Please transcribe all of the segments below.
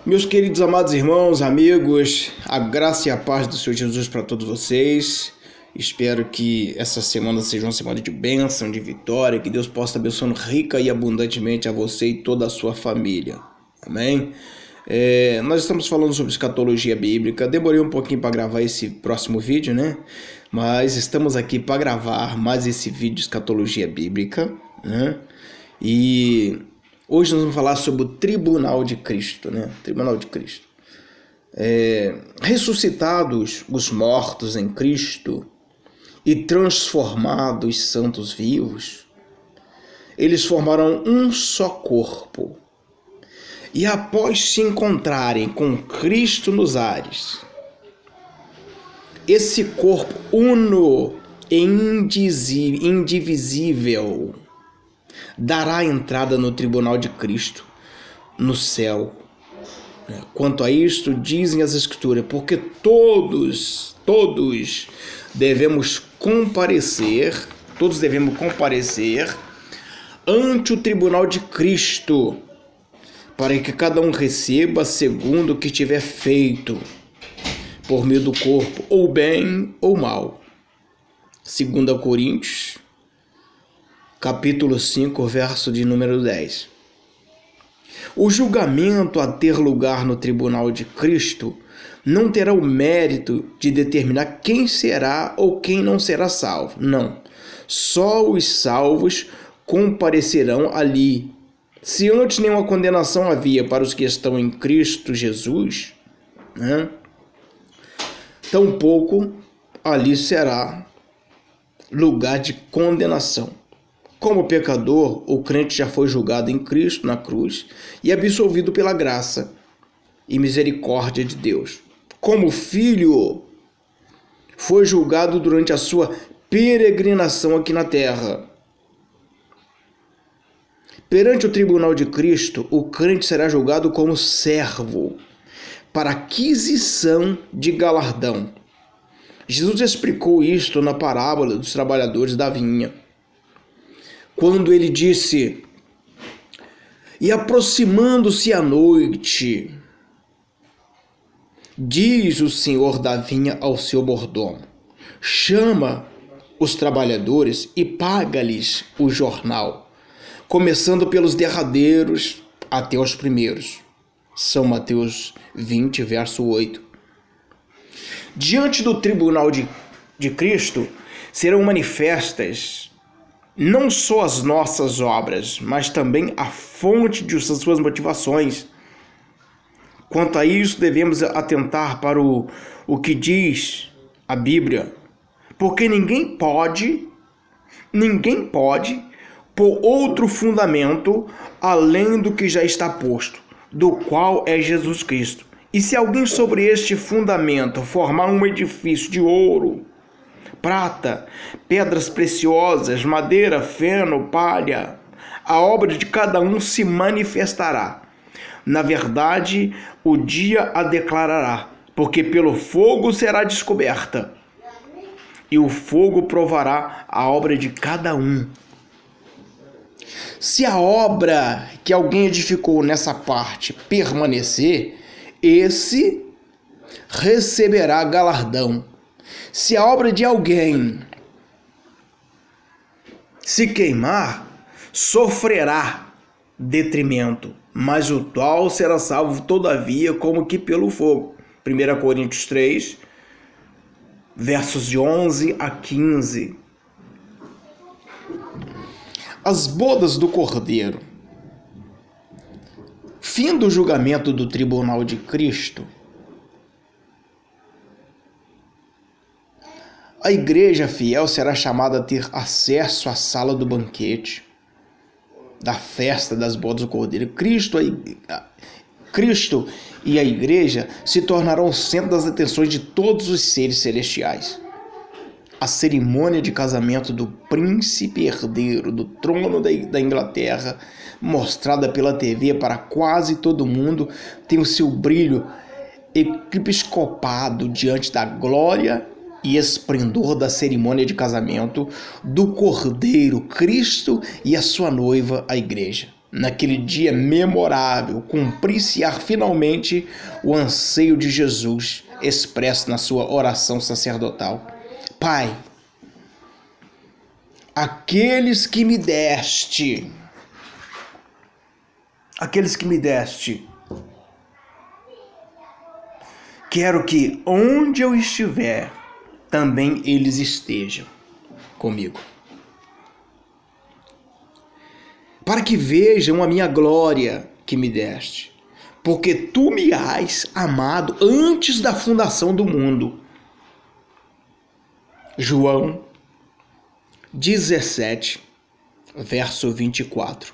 Meus queridos amados irmãos, amigos, a graça e a paz do Senhor Jesus para todos vocês. Espero que essa semana seja uma semana de bênção, de vitória, que Deus possa abençoar rica e abundantemente a você e toda a sua família. Amém? Nós estamos falando sobre escatologia bíblica. Demorei um pouquinho para gravar esse próximo vídeo, né? Mas estamos aqui para gravar mais esse vídeo de escatologia bíblica, né? E hoje nós vamos falar sobre o tribunal de Cristo, né? Tribunal de Cristo. Ressuscitados os mortos em Cristo e transformados santos vivos, eles formarão um só corpo. E após se encontrarem com Cristo nos ares, esse corpo uno e indivisível dará entrada no tribunal de Cristo, no céu. Quanto a isto, dizem as Escrituras, porque todos devemos comparecer ante o tribunal de Cristo, para que cada um receba segundo o que tiver feito, por meio do corpo, ou bem ou mal. 2 Coríntios, capítulo 5, verso de número 10. O julgamento a ter lugar no tribunal de Cristo não terá o mérito de determinar quem será ou quem não será salvo. Não. Só os salvos comparecerão ali. Se antes nenhuma condenação havia para os que estão em Cristo Jesus, né? Tampouco ali será lugar de condenação. Como pecador, o crente já foi julgado em Cristo na cruz e absolvido pela graça e misericórdia de Deus. Como filho, foi julgado durante a sua peregrinação aqui na terra. Perante o tribunal de Cristo, o crente será julgado como servo para aquisição de galardão. Jesus explicou isto na parábola dos trabalhadores da vinha, quando ele disse: e aproximando-se a noite, diz o senhor da vinha ao seu mordomo: chama os trabalhadores e paga-lhes o jornal, começando pelos derradeiros até os primeiros. São Mateus 20, verso 8. Diante do tribunal de Cristo serão manifestas não só as nossas obras, mas também a fonte de suas motivações. Quanto a isso, devemos atentar para o que diz a Bíblia, porque ninguém pode por outro fundamento além do que já está posto, do qual é Jesus Cristo. E se alguém sobre este fundamento formar um edifício de ouro, prata, pedras preciosas, madeira, feno, palha, a obra de cada um se manifestará. Na verdade, o dia a declarará, porque pelo fogo será descoberta, e o fogo provará a obra de cada um. Se a obra que alguém edificou nessa parte permanecer, esse receberá galardão. Se a obra de alguém se queimar, sofrerá detrimento, mas o tal será salvo todavia como que pelo fogo. 1 Coríntios 3, versos de 11 a 15. As bodas do Cordeiro. Fim do julgamento do tribunal de Cristo. A igreja fiel será chamada a ter acesso à sala do banquete, da festa das bodas do Cordeiro. Cristo e a igreja se tornarão o centro das atenções de todos os seres celestiais. A cerimônia de casamento do príncipe herdeiro do trono da Inglaterra, mostrada pela TV para quase todo mundo, tem o seu brilho episcopado diante da glória e esplendor da cerimônia de casamento do Cordeiro, Cristo e a sua noiva, a igreja. naquele dia memorável, cumprir-se-á finalmente o anseio de Jesus expresso na sua oração sacerdotal. Pai, aqueles que me deste, quero que onde eu estiver, também eles estejam comigo, para que vejam a minha glória que me deste, porque tu me has amado antes da fundação do mundo. João 17, verso 24.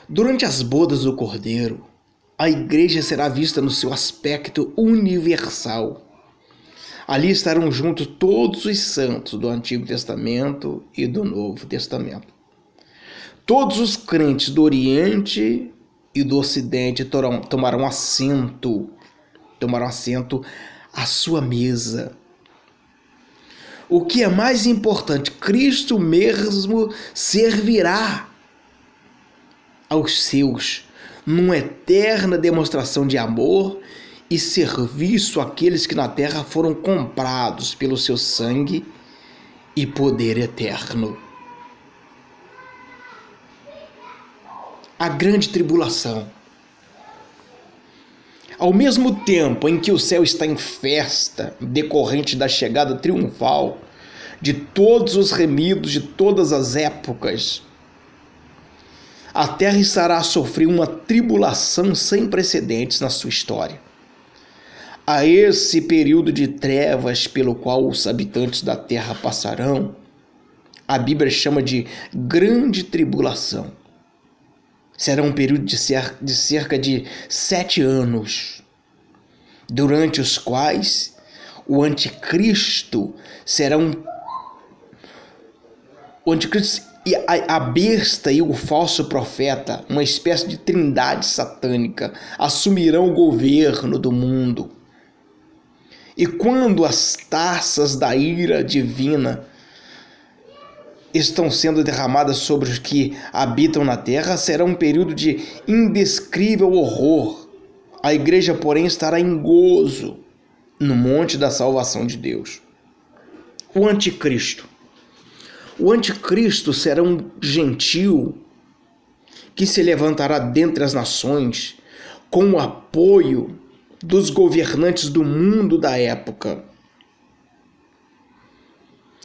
Durante as bodas do Cordeiro, a igreja será vista no seu aspecto universal. Ali estarão juntos todos os santos do Antigo Testamento e do Novo Testamento. Todos os crentes do Oriente e do Ocidente tomarão assento à sua mesa. O que é mais importante, Cristo mesmo servirá aos seus numa eterna demonstração de amor e serviço àqueles que na terra foram comprados pelo seu sangue e poder eterno. A grande tribulação. Ao mesmo tempo em que o céu está em festa, decorrente da chegada triunfal de todos os remidos de todas as épocas, a terra estará a sofrer uma tribulação sem precedentes na sua história. A esse período de trevas pelo qual os habitantes da terra passarão, a Bíblia chama de grande tribulação. Será um período de cerca de 7 anos, durante os quais o anticristo e a besta e o falso profeta, uma espécie de trindade satânica, assumirão o governo do mundo. E quando as taças da ira divina estão sendo derramadas sobre os que habitam na terra, será um período de indescritível horror. A igreja, porém, estará em gozo no monte da salvação de Deus. O anticristo. O anticristo será um gentil que se levantará dentre as nações com o apoio dos governantes do mundo da época.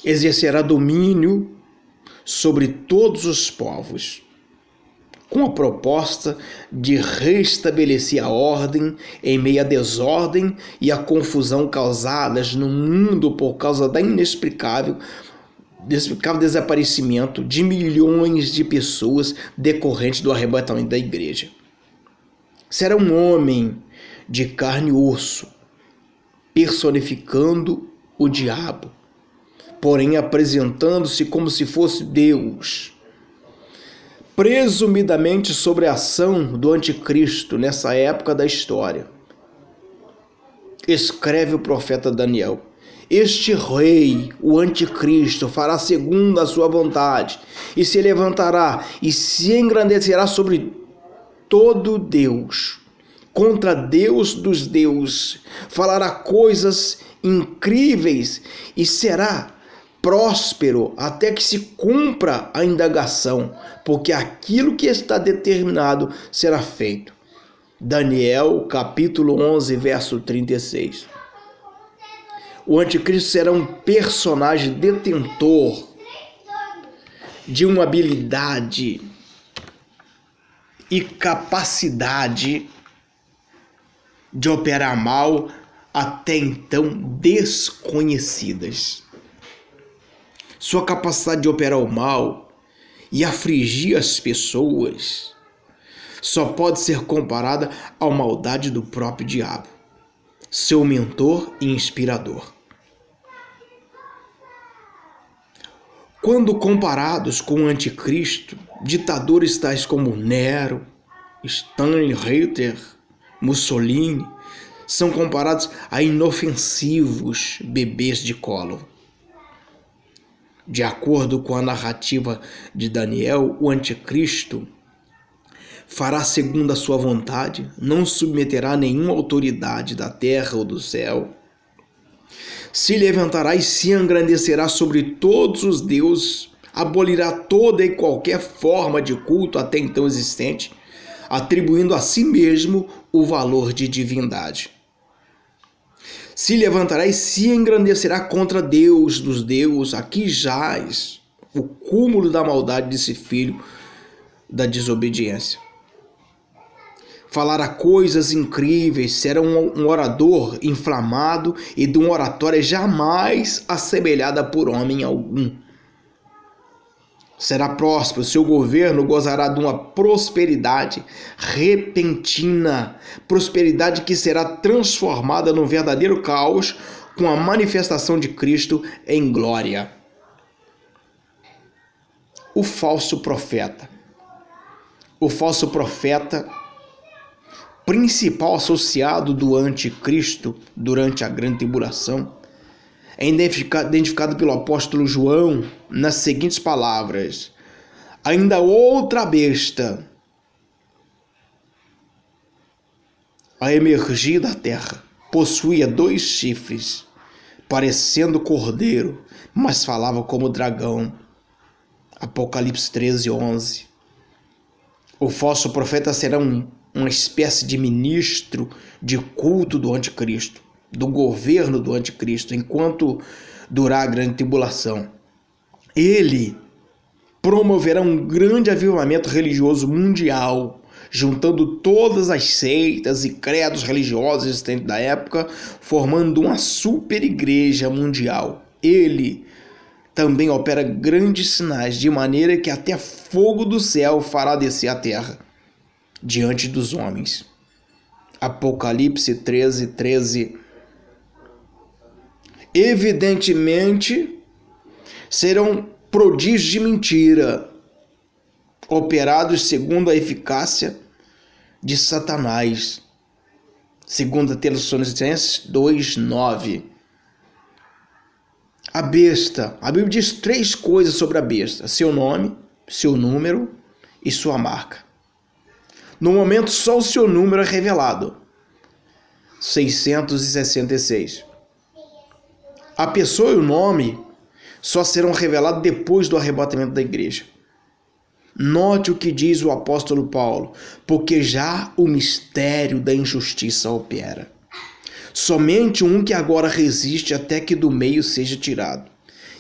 Exercerá domínio sobre todos os povos, com a proposta de restabelecer a ordem em meio à desordem e à confusão causadas no mundo por causa da inexplicável desaparecimento de milhões de pessoas decorrente do arrebatamento da igreja. Será um homem de carne e osso, personificando o diabo, porém apresentando-se como se fosse Deus. Presumidamente sobre a ação do anticristo nessa época da história, escreve o profeta Daniel: este rei, o anticristo, fará segundo a sua vontade, e se levantará e se engrandecerá sobre todo Deus, contra Deus dos deuses, falará coisas incríveis e será próspero até que se cumpra a indagação, porque aquilo que está determinado será feito. Daniel, capítulo 11, verso 36. O anticristo será um personagem detentor de uma habilidade e capacidade de operar mal até então desconhecidas. Sua capacidade de operar o mal e afligir as pessoas só pode ser comparada à maldade do próprio diabo, seu mentor e inspirador. Quando comparados com o anticristo, ditadores tais como Nero, Stalin, Hitler, Mussolini são comparados a inofensivos bebês de colo. De acordo com a narrativa de Daniel, o anticristo fará segundo a sua vontade, não submeterá nenhuma autoridade da terra ou do céu, se levantará e se engrandecerá sobre todos os deuses, abolirá toda e qualquer forma de culto até então existente, atribuindo a si mesmo o valor de divindade. Se levantará e se engrandecerá contra Deus dos deuses. Aqui jaz o cúmulo da maldade desse filho da desobediência. Falará coisas incríveis, será um orador inflamado e de uma oratória jamais assemelhada por homem algum. Será próspero, seu governo gozará de uma prosperidade repentina, prosperidade que será transformada num verdadeiro caos com a manifestação de Cristo em glória. O falso profeta. O falso profeta, principal associado do anticristo durante a grande tribulação, é identificado pelo apóstolo João nas seguintes palavras: ainda outra besta a emergir da terra, possuía 2 chifres, parecendo cordeiro, mas falava como dragão. Apocalipse 13:11. O falso profeta será uma espécie de ministro de culto do anticristo, do governo do anticristo, enquanto durar a grande tribulação. Ele promoverá um grande avivamento religioso mundial, juntando todas as seitas e credos religiosos existentes da época, formando uma super igreja mundial. Ele também opera grandes sinais, de maneira que até fogo do céu fará descer a terra diante dos homens. Apocalipse 13:13. Evidentemente, serão prodígios de mentira, operados segundo a eficácia de Satanás. 2 Tessalonicenses 2:9. A besta. A Bíblia diz 3 coisas sobre a besta: seu nome, seu número e sua marca. No momento, só o seu número é revelado. 666. A pessoa e o nome só serão revelados depois do arrebatamento da igreja. Note o que diz o apóstolo Paulo: porque já o mistério da injustiça opera. Somente um que agora resiste até que do meio seja tirado.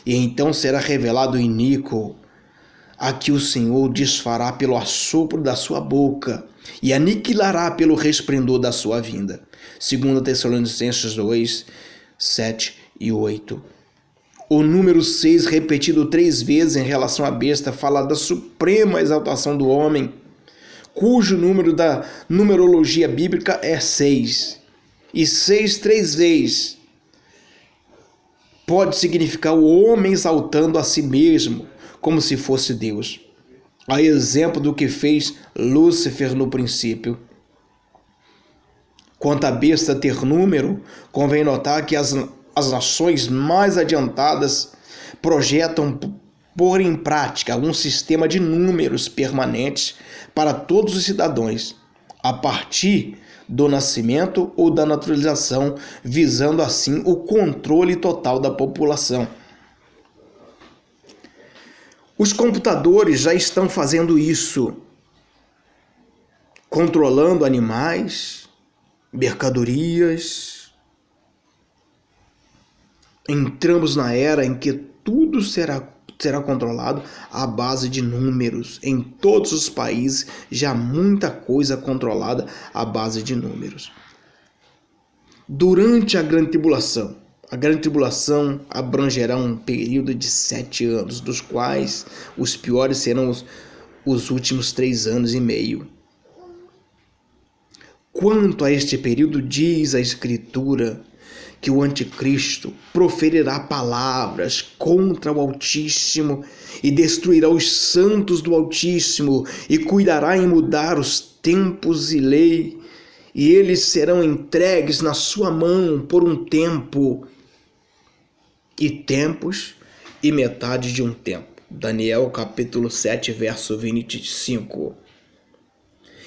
E então será revelado o iníquo, a que o Senhor desfará pelo assopro da sua boca e aniquilará pelo resplendor da sua vinda. 2 Tessalonicenses 2, 7 e 8. O número 6, repetido 3 vezes em relação à besta, fala da suprema exaltação do homem, cujo número da numerologia bíblica é 6. E 6 3 vezes pode significar o homem exaltando a si mesmo, como se fosse Deus. A exemplo do que fez Lúcifer no princípio. Quanto à besta ter número, convém notar que as nações mais adiantadas projetam pôr em prática um sistema de números permanentes para todos os cidadãos, a partir do nascimento ou da naturalização, visando assim o controle total da população. Os computadores já estão fazendo isso, controlando animais, mercadorias. Entramos na era em que tudo será controlado à base de números. Em todos os países já há muita coisa controlada à base de números. Durante a grande tribulação abrangerá um período de 7 anos, dos quais os piores serão os últimos 3 anos e meio. Quanto a este período, diz a Escritura que o anticristo proferirá palavras contra o Altíssimo e destruirá os santos do Altíssimo e cuidará em mudar os tempos e lei, e eles serão entregues na sua mão por um tempo e tempos e metade de um tempo. Daniel capítulo 7, verso 25.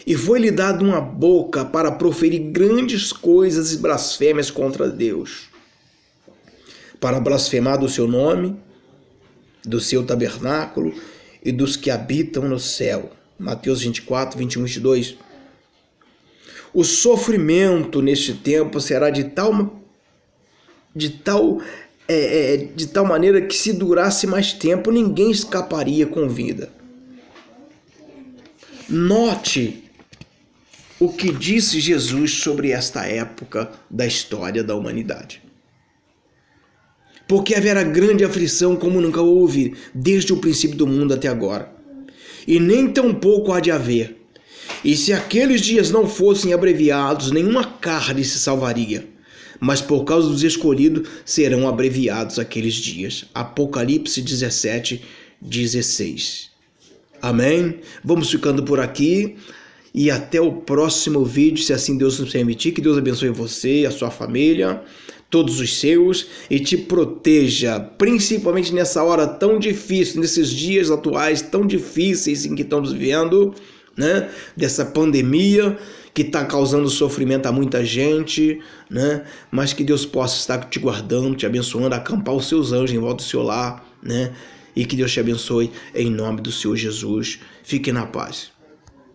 E foi-lhe dado uma boca para proferir grandes coisas e blasfêmias contra Deus, para blasfemar do seu nome, do seu tabernáculo e dos que habitam no céu. Mateus 24, 21 e 22. O sofrimento neste tempo será de tal maneira que, se durasse mais tempo, ninguém escaparia com vida. Note o que disse Jesus sobre esta época da história da humanidade. Porque haverá grande aflição como nunca houve, desde o princípio do mundo até agora. E nem tampouco há de haver. E se aqueles dias não fossem abreviados, nenhuma carne se salvaria. Mas por causa dos escolhidos serão abreviados aqueles dias. Apocalipse 17, 16. Amém? Vamos ficando por aqui. E até o próximo vídeo, se assim Deus nos permitir. Que Deus abençoe você, a sua família, todos os seus, e te proteja, principalmente nessa hora tão difícil, nesses dias atuais tão difíceis em que estamos vivendo, né? Dessa pandemia que está causando sofrimento a muita gente, né? Mas que Deus possa estar te guardando, te abençoando, acampar os seus anjos em volta do seu lar, né? E que Deus te abençoe em nome do Senhor Jesus. Fique na paz.